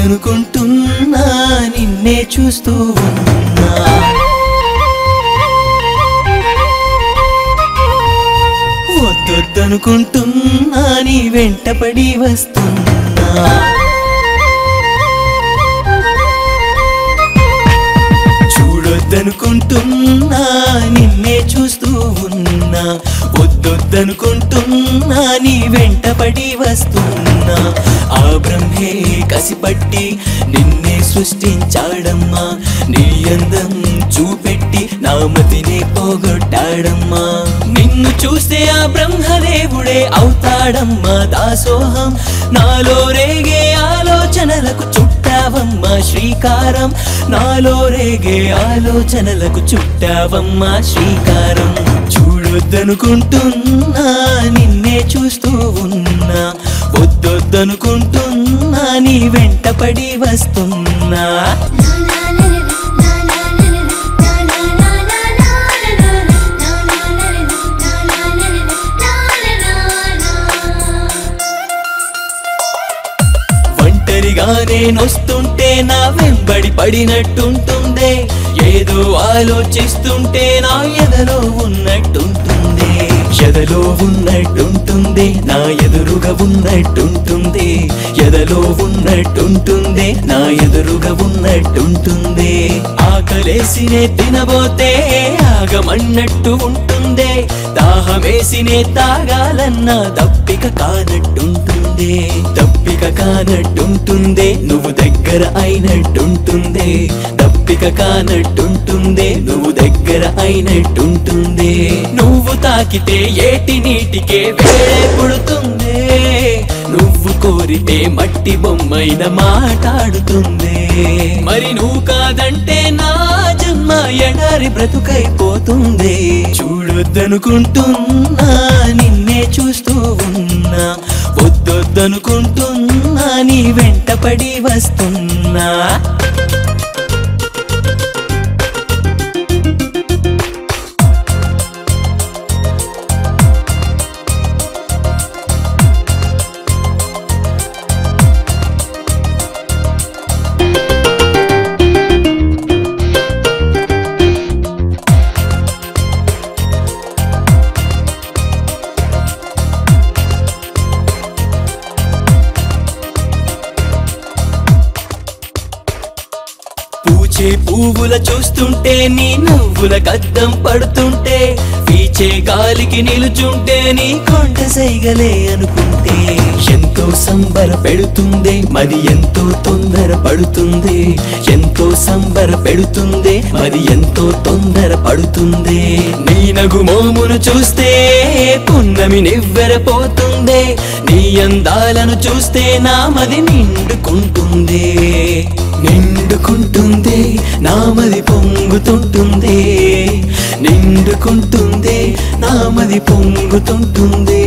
వద్దొద్దనుకుంటున్నా నిన్నే చూస్తూ ఉన్నా వద్దొద్దనుకుంటున్నా నీ వెంటపడి వస్తున్నా చూడొద్దనుకుంటున్నా నిన్నే చూస్తూ ఉన్నా వద్దొద్దనుకుంటున్నా నీ వెంటపడి వస్తున్నా ఆ బ్రహ్మే కసిపట్టి నిన్నే సృష్టించాడమ్మా నీ అందం చూపెట్టి నా మతినే పోగొట్టాడమ్మా నిన్ను చూస్తే ఆ బ్రహ్మదేవుడే అవుతాడమ్మా దాసోహం నాలో రేగే ఆలోచనలకు చుట్టావమ్మా శ్రీకారం నాలో రేగే ఆలోచనలకు చుట్టావమ్మా శ్రీకారం చూడొద్దనుకుంటున్నా నిన్నే చూస్తూ ఉన్నా వద్దొద్దనుకుంటున్నా నీ వెంటపడి వస్తున్నా ఒంటరిగా నేనొస్తుంటే నా వెంబడి పడినట్టుంటుందే ఏదో ఆలోచిస్తుంటే నా ఎదలో ఉన్నట్టుంటుంది ఎదలో ఉన్నట్టుంటుంది నా ఎదురుగా ఉన్నట్టుంటుంది ఎదలో ఉన్నట్టుంటుంది నా ఎదురుగా ఉన్నట్టుంటుంది ఆకలేసినే తినబోతే ఆగమన్నట్టు ఉంటుందే దాహమేసినే తాగాలన్నా దప్పిక కానట్టుంటుంది దప్పిక కానట్టుంటుంది నువ్వు దగ్గర అయినట్టుంటుంది దప్పిక కానట్టుంటుంది నువ్వు దగ్గర అయినట్టుంటుంది నువ్వు తాకితే ఏటి నీటికే వేడే పుడుతుంది నువ్వు కోరితే మట్టి బొమ్మైన మాట్లాడుతుంది మరి నువ్వు కాదంటే నా జన్మ ఎడారి బ్రతుకైపోతుంది చూడొద్దనుకుంటున్నా నిన్నే చూస్తూ ఉన్నా వద్దొద్దనుకుంటున్నా నీ వెంటపడి వస్తున్నా పువ్వుల చూస్తుంటే నీ నవ్వుల గద్దం పడుతుంటే వీచే గాలికి నిలుచుంటే నీ కొండ సైగలే అనుకుంటే ఎంతో సంబర పెడుతుంది మరి ఎంతో తొందర పడుతుంది ఎంతో సంబర పెడుతుంది మరి ఎంతో తొందర పడుతుంది నీ నగు మోమును చూస్తే పున్నమి నివ్వెరపోతుంది నీ అందాలను చూస్తే నా మది నిండుకుంటుంది నిండుకుంటుంది నామది పొంగుతుంటుంది నిండుకుంటుంది నామది పొంగుతుంటుంది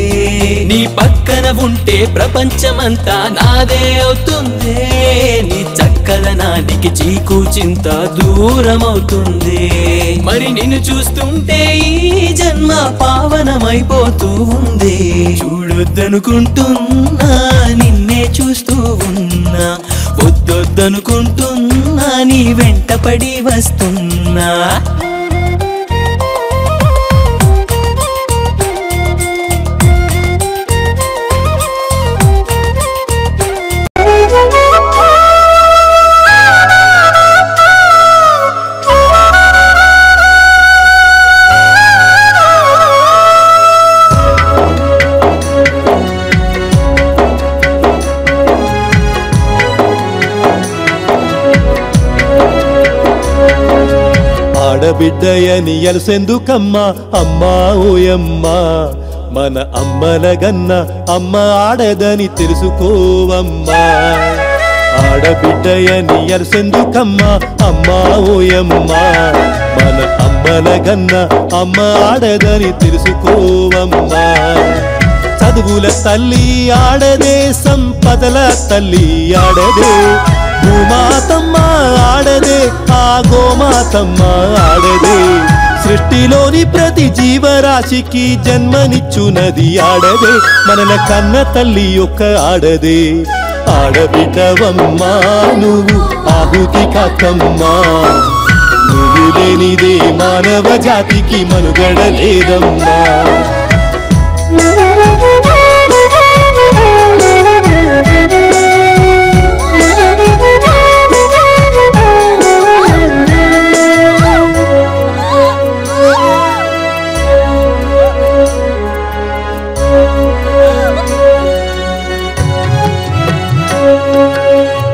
నీ పక్కన ఉంటే ప్రపంచమంతా నాదే అవుతుంది నీ చక్కదనానికి చీకు చింత దూరమవుతుంది మరి నిన్ను చూస్తుంటే ఈ జన్మ పావనమైపోతూ ఉంది చూడొద్దనుకుంటున్నా నిన్నే చూస్తూ ఉన్నా వద్దొద్దనుకుంటున్నా నీ వెంటపడి వస్తున్నా ఆడబిడ్డయని ఎలసెందుకమ్మా అమ్మా ఓయమ్మా మన అమ్మల గన్న అమ్మ ఆడదని తెలుసుకోవమ్మా ఆడబిడ్డయని ఎలసెందుకమ్మా అమ్మా ఓయమ్మా మన అమ్మల గన్న అమ్మ ఆడదని తెలుసుకోవమ్మా చదువుల తల్లి ఆడదే సంపదల తల్లి ఆడదే భూమాతమ్మ ఆడదే ఆ గోమాతమ్మ ఆడదే సృష్టిలోని ప్రతి జీవరాశికి జన్మనిచ్చునది ఆడదే మనల కన్న తల్లి యొక్క ఆడదే ఆడబిడ్డవమ్మా నువ్వు ఆహుతి కాకమ్మా నువ్వు లేనిదే మానవ జాతికి మనుగడ లేదమ్మా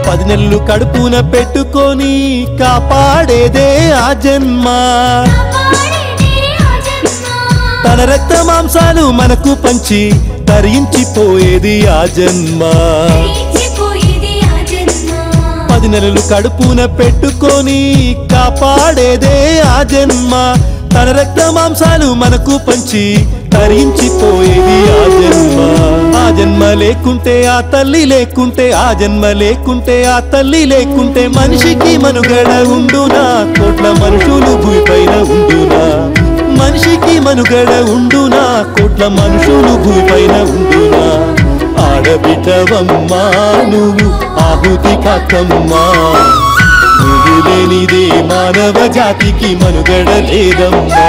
పది నెలలు కడుపున పెట్టుకొని కాపాడేదే ఆ జన్మ తన రక్త మాంసాలు మనకు పంచి తరించిపోయేది ఆ జన్మ 10 నెలలు కడుపున పెట్టుకొని కాపాడేదే ఆ జన్మ తన రక్త మాంసాలు మనకు పంచి తరించిపోయేది ఆ జన్మ ఆ జన్మ లేకుంటే ఆ తల్లి లేకుంటే ఆ జన్మ లేకుంటే ఆ తల్లి లేకుంటే మనిషికి మనుగడ ఉండునా కోట్ల మనుషులు భూమిపైన ఉండునా మనిషికి మనుగడ ఉండునా కోట్ల మనుషులు భూమిపైన ఉండునా ఆడబిడ్డవమ్మా నువ్వు ఆహుతి కాకమ్మా నువ్వు లేనిదే మానవ జాతికి మనుగడ లేదమ్మా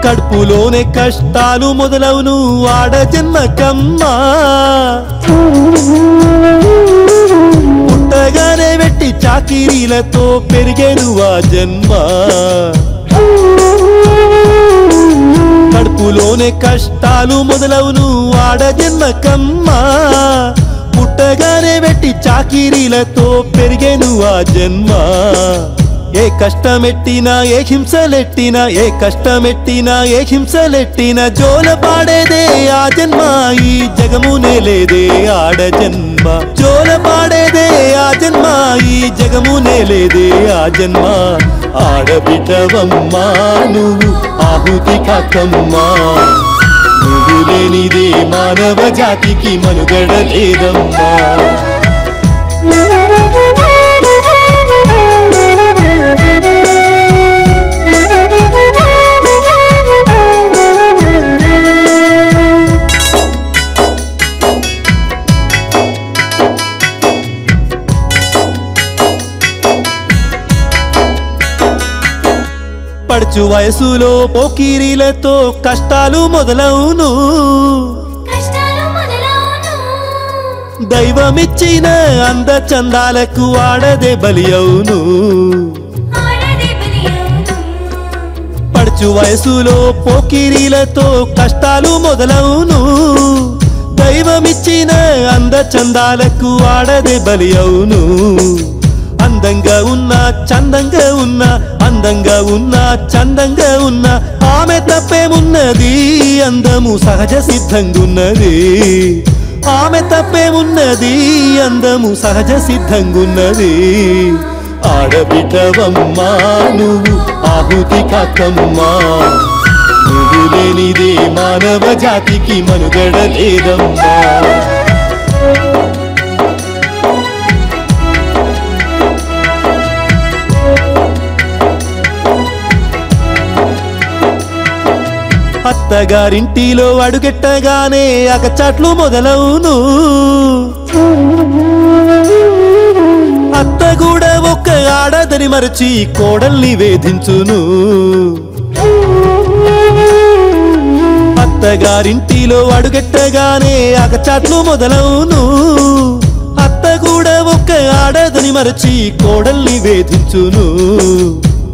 కడుపులోనే కష్టాలు మొదలవును ఆడ జన్మకమ్మా పుట్టగానే వెట్టి చాకిరీలతో పెరిగేను ఆ జన్మ కడుపులోనే కష్టాలు మొదలవును ఆడ జన్మకమ్మా పుట్టగానే వెట్టి చాకిరీలతో పెరిగేను ఆ జన్మ ఏ కష్టమెట్టినా ఏ హింసలెట్టినా ఏ కష్టమెట్టినా ఏ హింసలెట్టినా జోల పాడేదే ఆ జన్మ ఈ జగమునే లేదే ఆడ జన్మ జోల పాడేదే ఆ జన్మ ఈ జగమునే లేదే ఆ జన్మ ఆడబిడ్డవమ్మా నువ్వు ఆహుతి కాకమ్మా నువ్వు లేనిదే మానవ జాతికి మనుగడ లేదమ్మా పడుచు వయసులో పోకిరీలతో కష్టాలు మొదలవును దైవమిచ్చిన అంద చందాలకు ఆడదే బలి అవును పడుచు వయసులో పోకిరీలతో కష్టాలు మొదలవును దైవమిచ్చిన అంద చందాలకు ఆడదే బలి అవును అందంగా ఉన్నా చందంగా ఉన్నా అందంగా ఉన్నా చందంగా ఉన్నా ఆమె తప్పేమున్నది అందము సహజ సిద్ధంగున్నది ఆమె తప్పేమున్నది అందము సహజ సిద్ధంగున్నది ఆడబిడ్డవమ్మా నువ్వు ఆహుతి కాకమ్మా నువ్వు లేనిదే మానవ జాతికి మనుగడ లేదమ్మా అత్తగారింటిలో అడుగెట్టగానే అగచాట్లు మొదలవును అత్త కూడా ఒక్క ఆడదని మరచి కోడల్ని వేధించును అత్తగారింటిలో అడుగెట్టగానే అగచాట్లు మొదలవును అత్త కూడా ఒక్క ఆడదని మరచి కోడల్ని వేధించును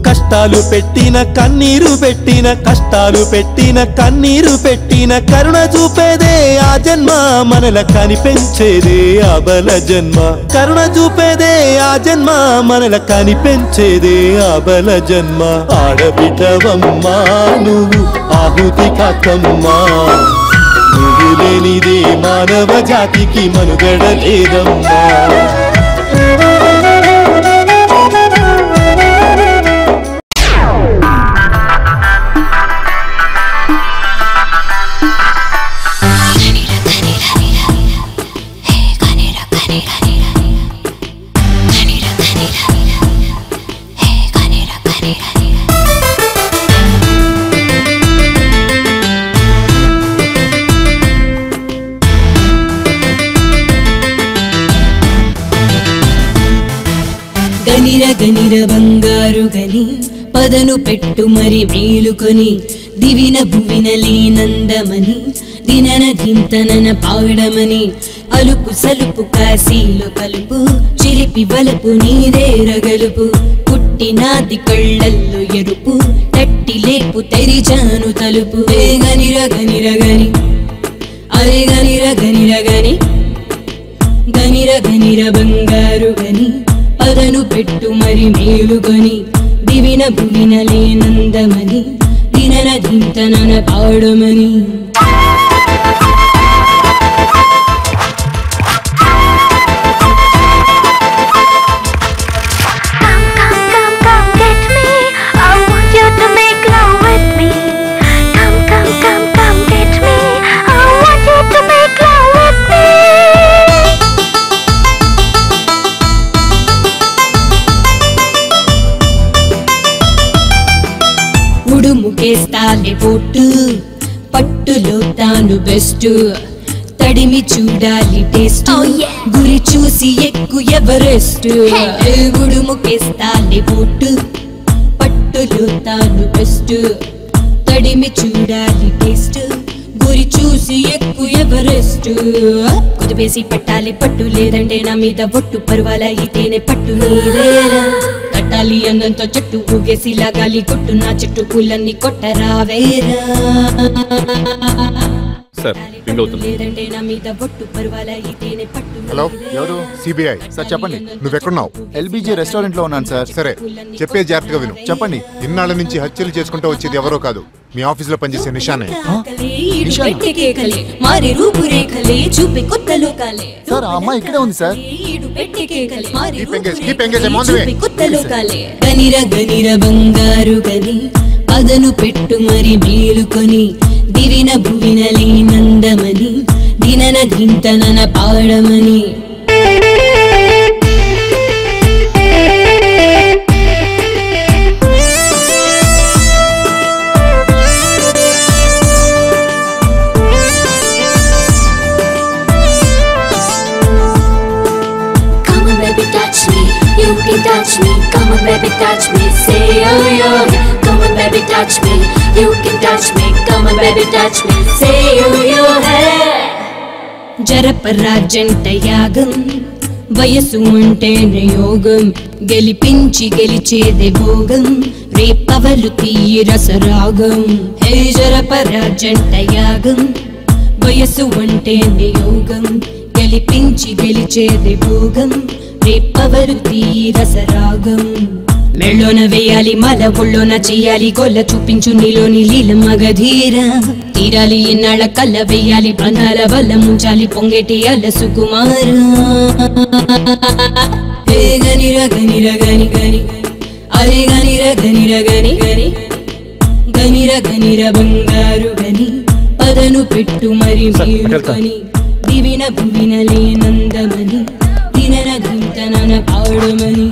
కష్టాలు పెట్టిన కన్నీరు పెట్టిన కష్టాలు పెట్టిన కన్నీరు పెట్టిన కరుణ చూపేదే ఆ జన్మ మనల కనిపెంచేదే ఆ బల జన్మ కరుణ చూపేదే ఆ జన్మ మనల కనిపెంచేదే ఆ బల జన్మ ఆడబిడ్డవమ్మా నువ్వు ఆహుతి కాకమ్మా నువ్వు లేనిదే మానవ జాతికి మనుగడ లేదమ్మా గనిర గనిర బంగారు గని పదను పెట్టు మరి మేలుకొని దివిన భువిన లేనందమని దినన దింతనన పాడమని అలుపు సలుపు కాశీలో కలుపు చిలిపి బలపు నీదే రగలుపు పుట్టినాది కళ్ళల్లో ఎరుపు తట్టి లేపు తెరిచాను తలుపు గనిర గనిర గని అరే గనిర గనిర గని గనిర గనిర బంగారు గని పదను పెట్టు మరి మేలుకొని దివిన భువిన లేనందమని దినన దింతనన పాడమని ఉడుముకేస్తాలే పోటు పట్టులో తాను బెస్ట్ తడిమి చూడాలి టేస్ట్ గురి చూసి ఎక్కు ఎవరెస్ట్ ఉడుముకేస్తాలే పోటు పట్టులో తాను బెస్ట్ తడిమి చూడాలి టేస్ట్ గురి చూసి ఎక్కు ఎవరెస్ట్ కుదిపేసి పట్టాలి పట్టు లేదంటే నా మీద బొట్టు పర్వాల అయితేనే పట్టు నీదేరా కట్టాలి అన్నంతో చెట్టు ఊగేసి లాగాలి కొట్టు నా చెట్టు పూలన్నీ కొట్టరావేరా లేదంటే నా మీద బొట్టు పర్వాల అయితేనే పట్టు. హలో ఎవరు? సిబిఐ సార్ చెప్పండి. నువ్వెక్కడున్నావు? ఎల్బీజీ రెస్టారెంట్ లో ఉన్నాను సార్. సరే చెప్పే జాగ్రత్తగా విను. చెప్పండి. ఇన్నాళ్ళ నుంచి హత్యలు చేసుకుంటూ వచ్చేది ఎవరో కాదు, మీ ఆఫీస్ లో పనిచేసే నిషానే. సార్ ఆ అమ్మాయి ఇక్కడే ఉంది సార్. గనిర గనిర బంగారు గని పదను పెట్టు మరి మేలుకొని దివిన భువిన లేనందమని దినన దింతనన పాడమని You can touch me, come on baby touch me, say oh yeah. Come on baby touch me, you can touch me, come on baby touch me, say oh yeah. జరపరాజంట యాగం వయసు అంటేనే యోగం గెలిపించి గెలిచేదే భోగం రేపవలు తీయి రసరాగం హే జరపరాజంట యాగం వయసు అంటేనే యోగం గెలిపించి గెలిచేదే భోగం రేపవలు తీయి రసరాగం మెళ్ళోన వేయాలి మల ఒళ్ళోన చెయ్యాలి గొల్ల చూపించు నీలోని లీల మగధీర తీరాలి ఎన్నాళ్ళ కళ్ళ వేయాలి బంధాల వల్ల ముంచాలి పొంగేటి అల్ల సుకుమార గనిర గనిర గని గని అరే గనిర గనిర గని గని గనిర గనిర బంగారు గని పదను పెట్టు మరి మేలుకొని దివిన భువిన లేనందమని దినన దింతనన పాడమని